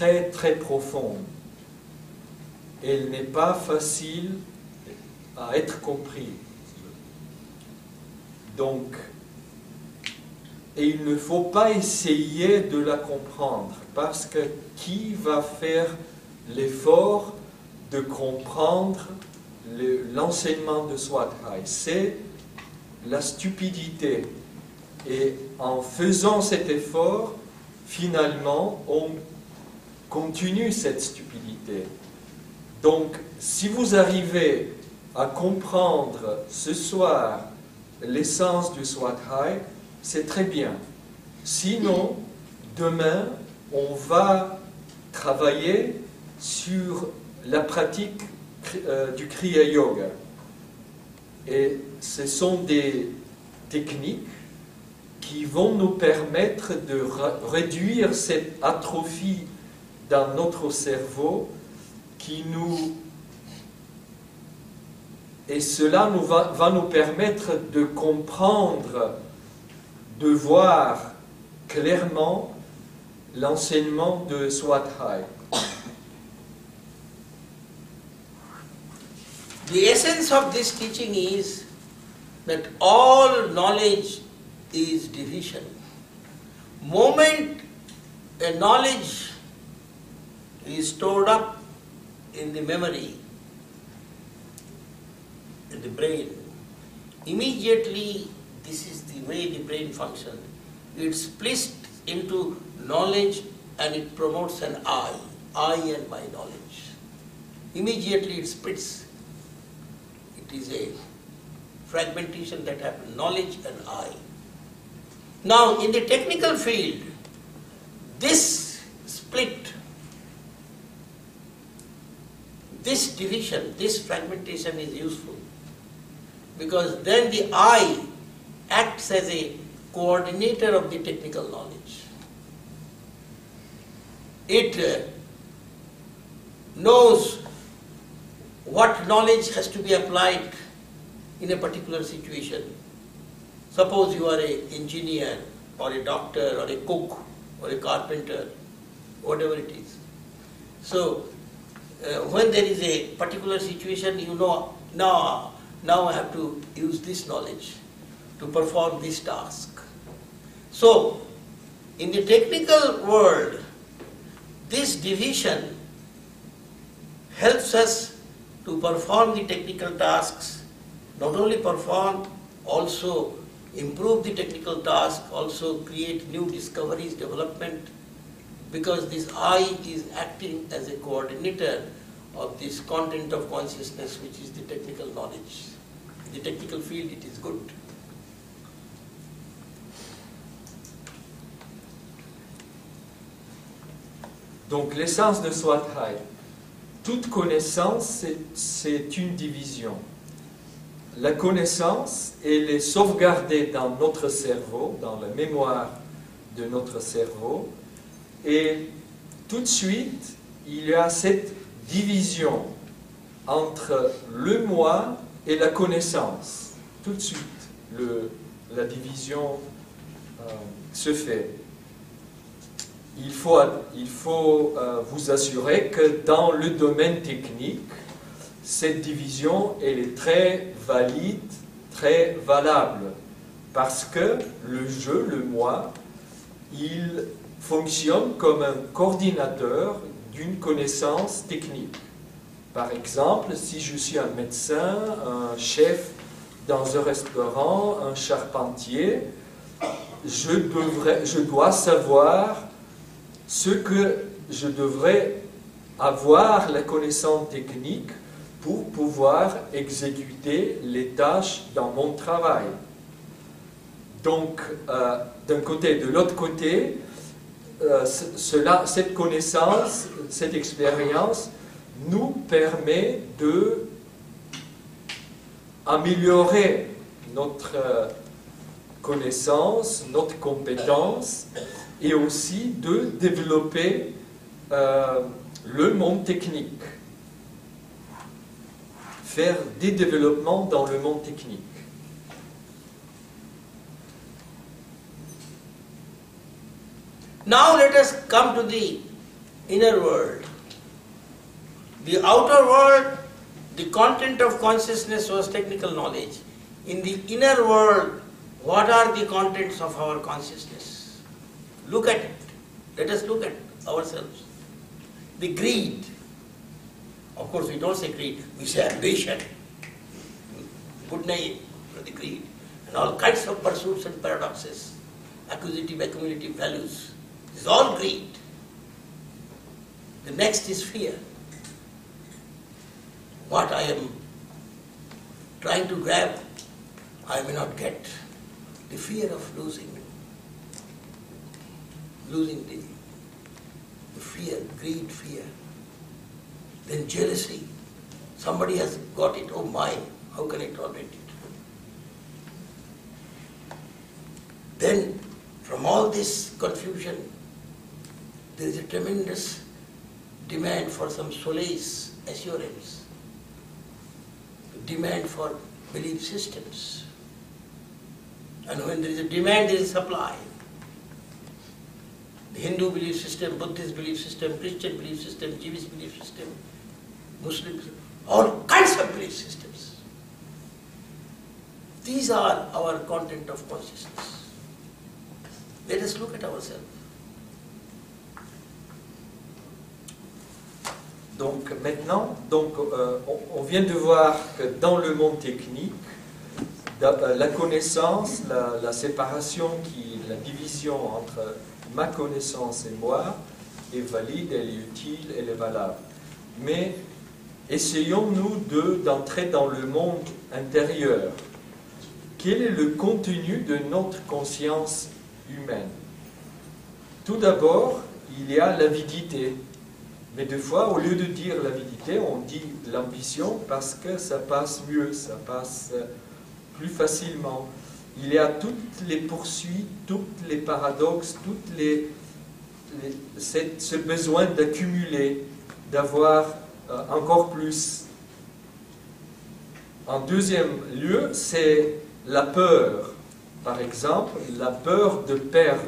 très très profonde. Elle n'est pas facile à être comprise. Donc, et il ne faut pas essayer de la comprendre, parce que qui va faire l'effort de comprendre l'enseignement de Swadhyay? C'est la stupidité. Et en faisant cet effort, finalement, on continue cette stupidité. Donc, si vous arrivez à comprendre ce soir l'essence du Swadhyay, c'est très bien. Sinon, demain, on va travailler sur la pratique du Kriya Yoga. Et ce sont des techniques qui vont nous permettre de réduire cette atrophie dans notre cerveau et cela va nous permettre de comprendre, de voir clairement l'enseignement de Swadhyay. The essence of this teaching is that all knowledge is division. Moment a knowledge is stored up in the memory, in the brain, immediately, this is the way the brain functions, it splits into knowledge and it promotes an I and my knowledge. Immediately it splits. It is a fragmentation that happens, knowledge and I. Now, in the technical field, this split, this division, this fragmentation is useful, because then the I acts as a coordinator of the technical knowledge. It knows what knowledge has to be applied in a particular situation. Suppose you are an engineer or a doctor or a cook or a carpenter, whatever it is. So, when there is a particular situation, you know, now I have to use this knowledge to perform this task. So, in the technical world, this division helps us to perform the technical tasks, not only perform, also improve the technical task, also create new discoveries, development, because this I is acting as a coordinator of this content of consciousness, which is the technical knowledge. In the technical field, it is good. Donc l'essence de Swadhyay, toute connaissance, c'est une division. La connaissance, elle est sauvegardée dans notre cerveau, dans la mémoire de notre cerveau, et tout de suite, il y a cette division entre le moi et la connaissance. Tout de suite, la division se fait. Il faut vous assurer que dans le domaine technique, cette division, elle est très valide, très valable, parce que le je, le moi, il fonctionne comme un coordinateur d'une connaissance technique. Par exemple, si je suis un médecin, un chef dans un restaurant, un charpentier, je dois savoir ce que je devrais avoir la connaissance technique pour pouvoir exécuter les tâches dans mon travail. Donc, d'un côté. De l'autre côté, cette connaissance, cette expérience nous permet d'améliorer notre connaissance, notre compétence, et aussi de développer le monde technique. Faire des développements dans le monde technique. Now let us come to the inner world. The outer world, the content of consciousness was technical knowledge. In the inner world, what are the contents of our consciousness? Look at it. Let us look at ourselves. The greed. Of course, we don't say greed, we say ambition. Good name for the greed. And all kinds of pursuits and paradoxes, acquisitive, accumulative values. This is all greed. The next is fear. What I am trying to grab, I may not get. The fear of losing the fear, greed, fear. Then jealousy. Somebody has got it, oh my, how can I tolerate it? Then, from all this confusion, there is a tremendous demand for some solace, assurance, demand for belief systems. And when there is a demand, there is supply. The Hindu belief system, Buddhist belief system, Christian belief system, Jewish belief system, Muslims, all kinds of belief systems. These are our content of consciousness. Let us look at ourselves. Donc maintenant, on vient de voir que dans le monde technique, la connaissance, la séparation, la division entre ma connaissance et moi est valide, elle est utile, elle est valable. Mais essayons-nous d'entrer dans le monde intérieur. Quel est le contenu de notre conscience humaine? Tout d'abord, il y a l'avidité. Mais des fois, au lieu de dire l'avidité, on dit l'ambition parce que ça passe mieux, ça passe plus facilement. Il y a toutes les poursuites, tous les paradoxes, ce besoin d'accumuler, d'avoir encore plus. En deuxième lieu, c'est la peur. Par exemple, la peur de perdre,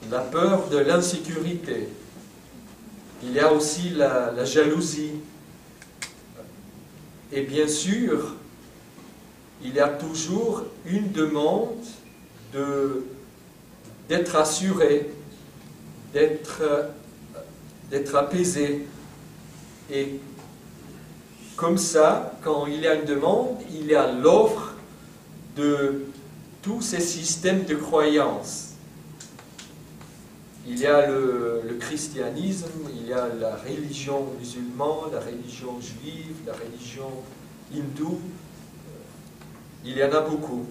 la peur de l'insécurité. Il y a aussi la jalousie. Et bien sûr, il y a toujours une demande d'être assuré, d'être apaisé. Et comme ça, quand il y a une demande, il y a l'offre de tous ces systèmes de croyances. Il y a le christianisme, il y a la religion musulmane, la religion juive, la religion hindoue. Il y en a beaucoup.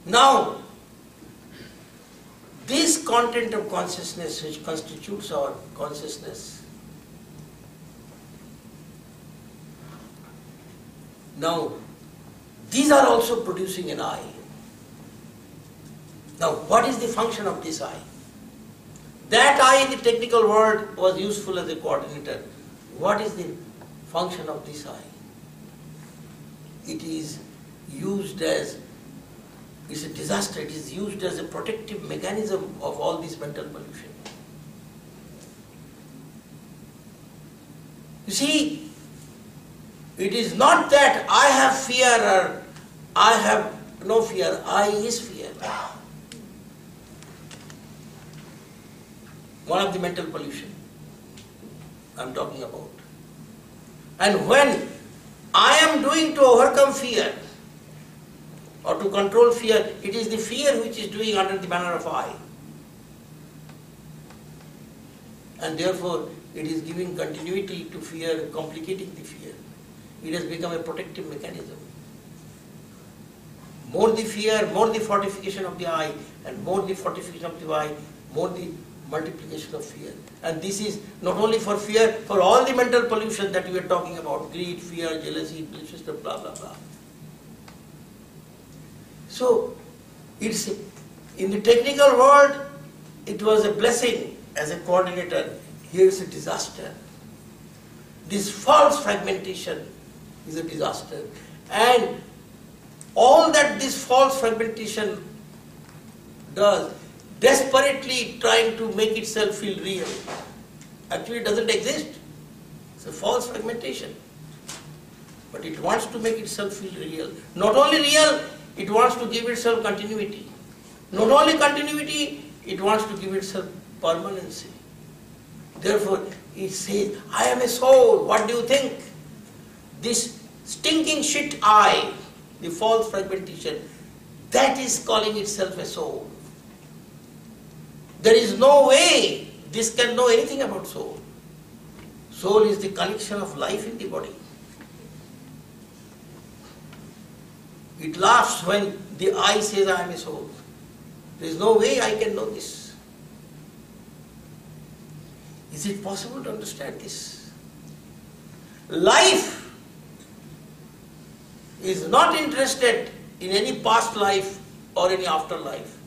Now, this content of consciousness which constitutes our consciousness, now, these are also producing an I. Now, what is the function of this I? That I in the technical world was useful as a coordinator. What is the function of this I? It is used as, it's a disaster, it is used as a protective mechanism of all this mental pollution. You see, it is not that I have fear or I have no fear, I is fear. One of the mental pollution I am talking about. And when I am doing to overcome fear or to control fear, it is the fear which is doing under the banner of I. And therefore, it is giving continuity to fear, complicating the fear. It has become a protective mechanism. More the fear, more the fortification of the I, and more the fortification of the I, more the multiplication of fear. And this is not only for fear, for all the mental pollution that we are talking about, greed, fear, jealousy, belief system, blah, blah, blah. So, it's in the technical world, it was a blessing as a coordinator. Here is a disaster. This false fragmentation is a disaster. And all that this false fragmentation does, desperately trying to make itself feel real, actually doesn't exist. It's a false fragmentation. But it wants to make itself feel real. Not only real, it wants to give itself continuity. Not only continuity, it wants to give itself permanency. Therefore, it says, I am a soul. What do you think? This stinking shit I, the false fragmentation, that is calling itself a soul. There is no way this can know anything about soul. Soul is the collection of life in the body. It laughs when the I says I am a soul. There is no way I can know this. Is it possible to understand this? Life is not interested in any past life or any afterlife,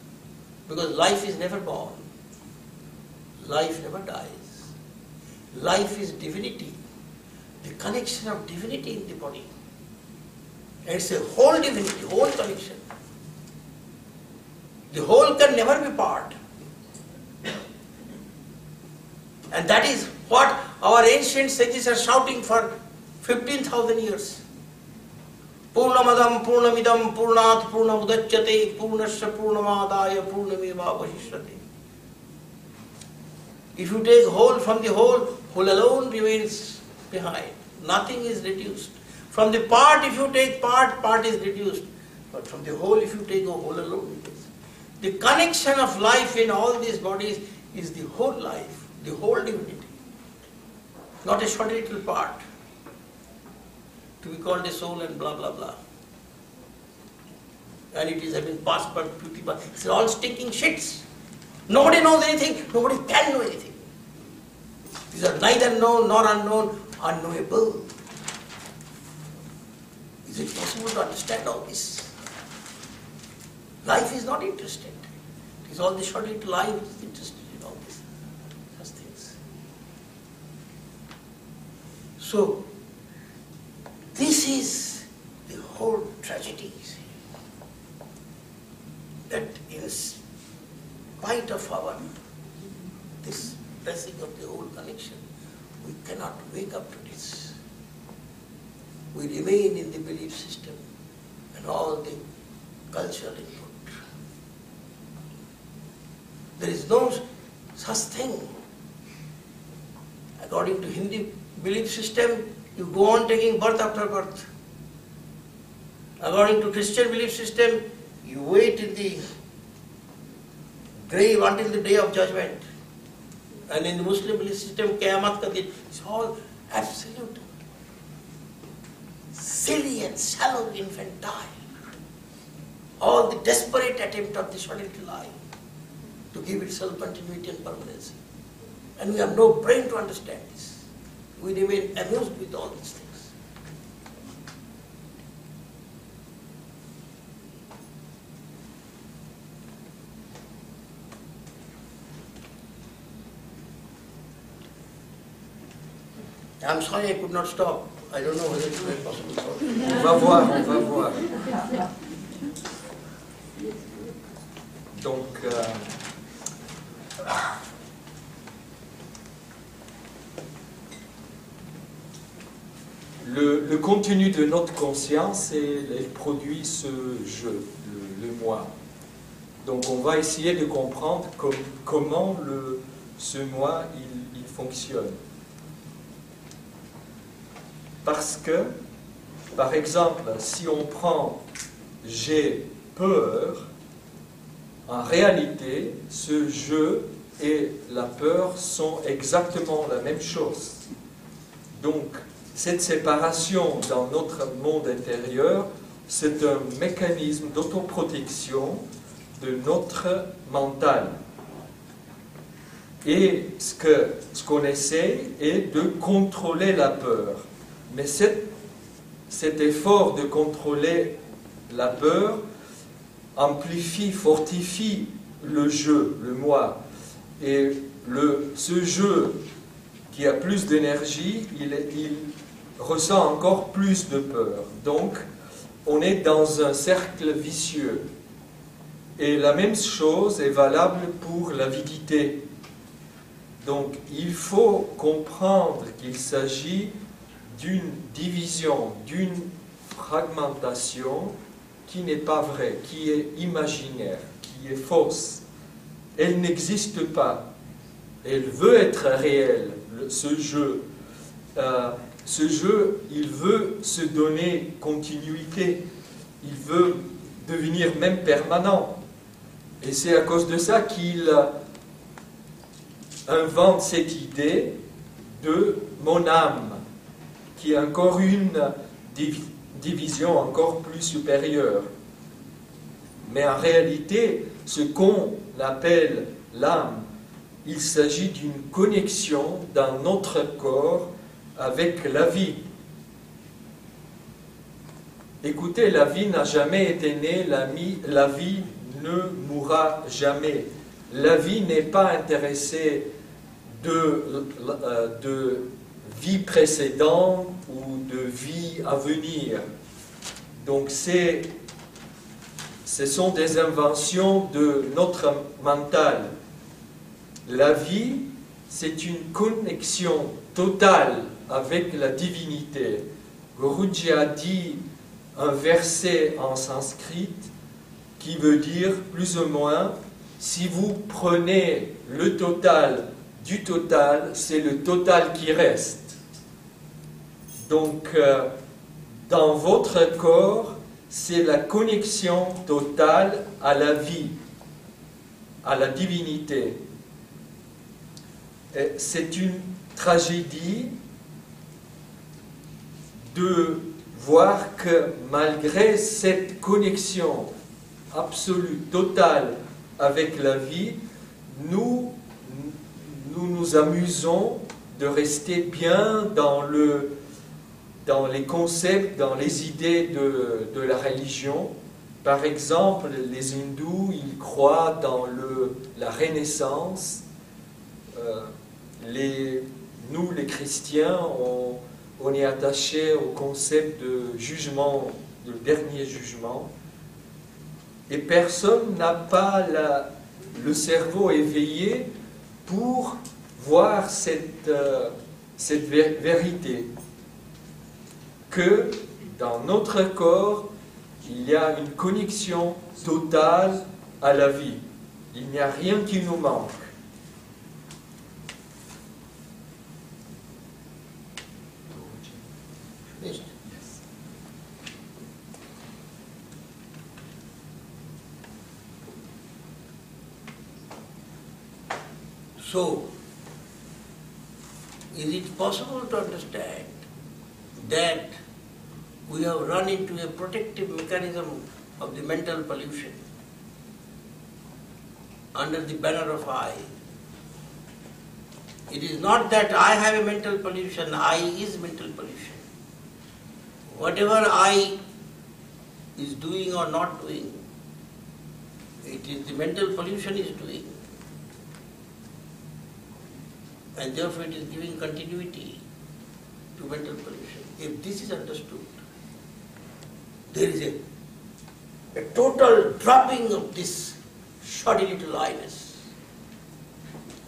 because life is never born. Life never dies. Life is divinity, the connection of divinity in the body. And it's a whole divinity, whole connection. The whole can never be part. And that is what our ancient sages are shouting for 15,000 years. Purnamadam Purnamidam Purnat Purnamudachyate Purnasya Purnamadaya Purnameva Vashishyate. If you take whole from the whole, whole alone remains behind. Nothing is reduced. From the part, if you take part, part is reduced. But from the whole, if you take a whole alone, it is. The connection of life in all these bodies is the whole life, the whole divinity. Not a short little part to be called a soul and blah blah blah. And it is having past but beauty, but it's all stinking shits. Nobody knows anything, nobody can know anything. These are neither known nor unknown, unknowable. Is it possible to understand all this? Life is not interested. It is all the short little life which is interested in all this, such things. So, this is the whole tragedy. That in spite of this pressing of the whole connection, we cannot wake up to this. We remain in the belief system and all the cultural input. There is no such thing. According to Hindi belief system, you go on taking birth after birth. According to Christian belief system, you wait in the grave until the day of judgment. And in the Muslim belief system, Qiyamat ka din, it's all absolute, silly and shallow, infantile. All the desperate attempt of the short little life to give itself continuity and permanency. And we have no brain to understand this. We remain amused with all these things. I'm sorry I could not stop. I don't know whether it will be possible. On va voir, on va voir. Donc, le contenu de notre conscience, elle produit ce jeu, le moi. Donc on va essayer de comprendre comment ce moi il fonctionne. Parce que, par exemple, si on prend « j'ai peur », en réalité, ce jeu et la peur sont exactement la même chose. Donc, cette séparation dans notre monde intérieur, c'est un mécanisme d'autoprotection de notre mental. Et ce qu'on essaie est de contrôler la peur. Mais cet effort de contrôler la peur amplifie, fortifie le jeu, le moi. Et ce jeu qui a plus d'énergie, il ressent encore plus de peur. Donc, on est dans un cercle vicieux. Et la même chose est valable pour l'avidité. Donc il faut comprendre qu'il s'agit d'une division, d'une fragmentation qui n'est pas vraie, qui est imaginaire, qui est fausse. Elle n'existe pas. Elle veut être réelle, ce jeu. Ce jeu, il veut se donner continuité. Il veut devenir même permanent. Et c'est à cause de ça qu'il invente cette idée de mon âme, qui est encore une division encore plus supérieure. Mais en réalité, ce qu'on appelle l'âme, il s'agit d'une connexion dans notre corps avec la vie. Écoutez, la vie n'a jamais été née, la vie ne mourra jamais. La vie n'est pas intéressée de vie précédente ou de vie à venir. Donc ce sont des inventions de notre mental. La vie, c'est une connexion totale avec la divinité. Guruji a dit un verset en sanskrit qui veut dire plus ou moins, si vous prenez le total du total, c'est le total qui reste. Donc, dans votre corps, c'est la connexion totale à la vie, à la divinité. C'est une tragédie de voir que malgré cette connexion absolue, totale avec la vie, nous nous amusons de rester bien dans les concepts, dans les idées de la religion. Par exemple, les hindous, ils croient dans la renaissance. Nous, les chrétiens, on est attachés au concept de jugement, de dernier jugement. Et personne n'a pas le cerveau éveillé pour voir cette vérité. Que dans notre corps, il y a une connexion totale à la vie. Il n'y a rien qui nous manque. So, is it possible to understand that we have run into a protective mechanism of the mental pollution under the banner of I? It is not that I have a mental pollution, I is mental pollution. Whatever I is doing or not doing, it is the mental pollution is doing. And therefore it is giving continuity to mental pollution. If this is understood, there is a total dropping of this shoddy little I-ness.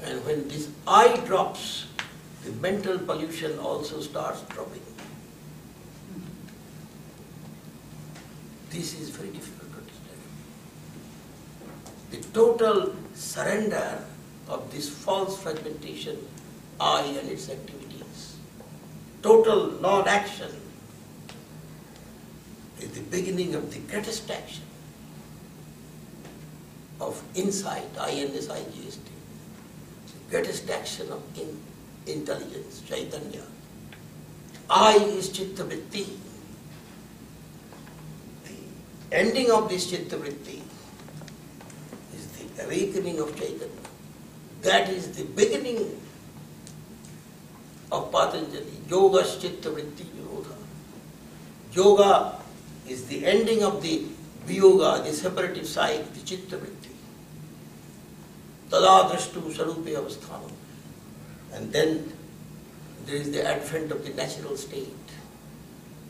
And when this I drops, the mental pollution also starts dropping. This is very difficult to understand. The total surrender of this false fragmentation, I and its activities, total non-action is the beginning of the greatest action of insight, I-N-S-I-G-S-T, the greatest action of intelligence, Chaitanya. I is Chitta Vritti. The ending of this Chitta Vritti is the awakening of Chaitanya. That is the beginning of Patanjali, Yoga Chitta Vritti Virodha. Yoga is the ending of the Viyoga, the separative side, the Chitta Vritti. Tada Drashtu Sarupe Avasthanam. And then there is the advent of the natural state,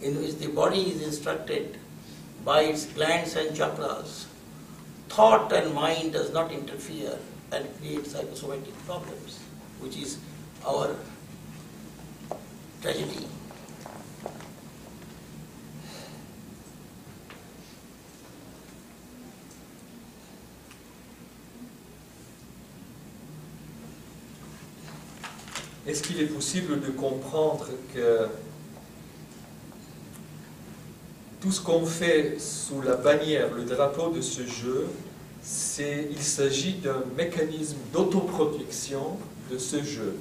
in which the body is instructed by its glands and chakras, thought and mind does not interfere and create psychosomatic problems, which is our tragedy. Est-ce qu'il est possible de comprendre que tout ce qu'on fait sous la bannière, le drapeau de ce jeu, il s'agit d'un mécanisme d'autoprotection de ce jeu.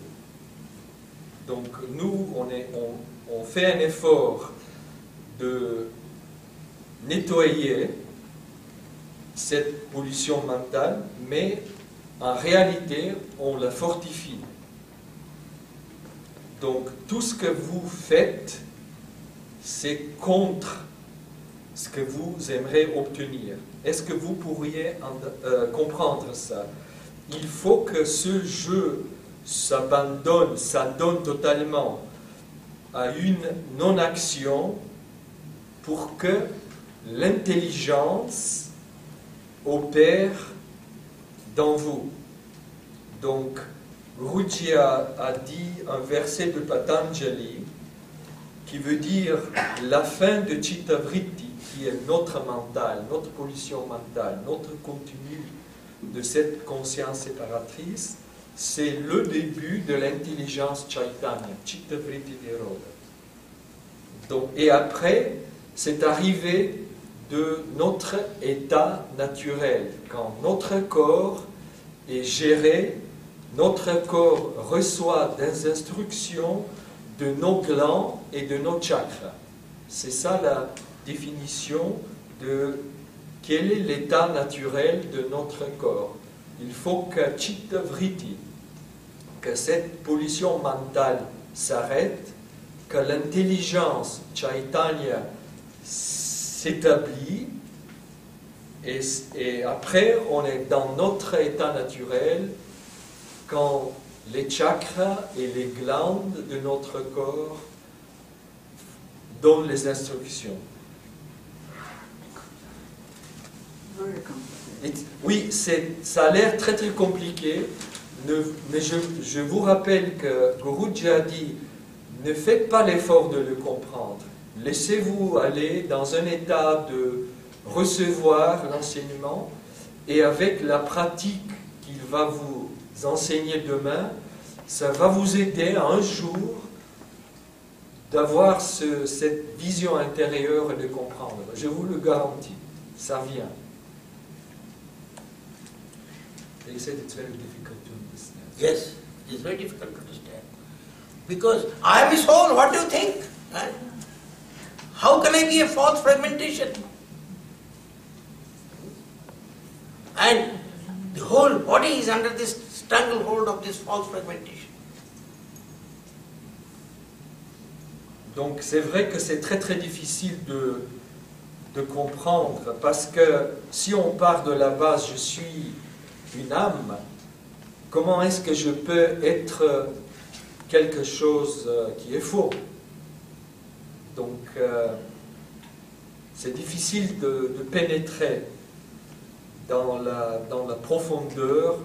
Donc nous, on fait un effort de nettoyer cette pollution mentale, mais en réalité, on la fortifie. Donc tout ce que vous faites, c'est contre ce que vous aimeriez obtenir. Est-ce que vous pourriez comprendre ça? Il faut que ce jeu s'adonne totalement à une non-action pour que l'intelligence opère dans vous. Donc, Guruji a dit un verset de Patanjali qui veut dire la fin de Chitta Vritti, qui est notre mental, notre pollution mentale, notre contenu de cette conscience séparatrice, c'est le début de l'intelligence Chaitanya, Chitta Vritti Nirodha. Donc, et après, c'est arrivé de notre état naturel, quand notre corps est géré, notre corps reçoit des instructions de nos glands et de nos chakras. C'est ça la définition de quel est l'état naturel de notre corps. Il faut que Chitta Vritti, que cette pollution mentale s'arrête, que l'intelligence Chaitanya s'établit, et après on est dans notre état naturel quand les chakras et les glandes de notre corps donnent les instructions. Oui, ça a l'air très très compliqué, mais je vous rappelle que Guruji a dit, ne faites pas l'effort de le comprendre. Laissez-vous aller dans un état de recevoir l'enseignement, et avec la pratique qu'il va vous enseigner demain, ça va vous aider un jour d'avoir cette vision intérieure et de comprendre. Je vous le garantis, ça vient. They said it's very difficult to understand. Yes, it's very difficult to understand. Because I am a soul, what do you think? Right? How can I be a false fragmentation? And the whole body is under this stranglehold of this false fragmentation. Donc c'est vrai que c'est très très difficile de comprendre, parce que si on part de la base, je suis une âme, comment est-ce que je peux être quelque chose qui est faux? Donc c'est difficile de pénétrer dans la profondeur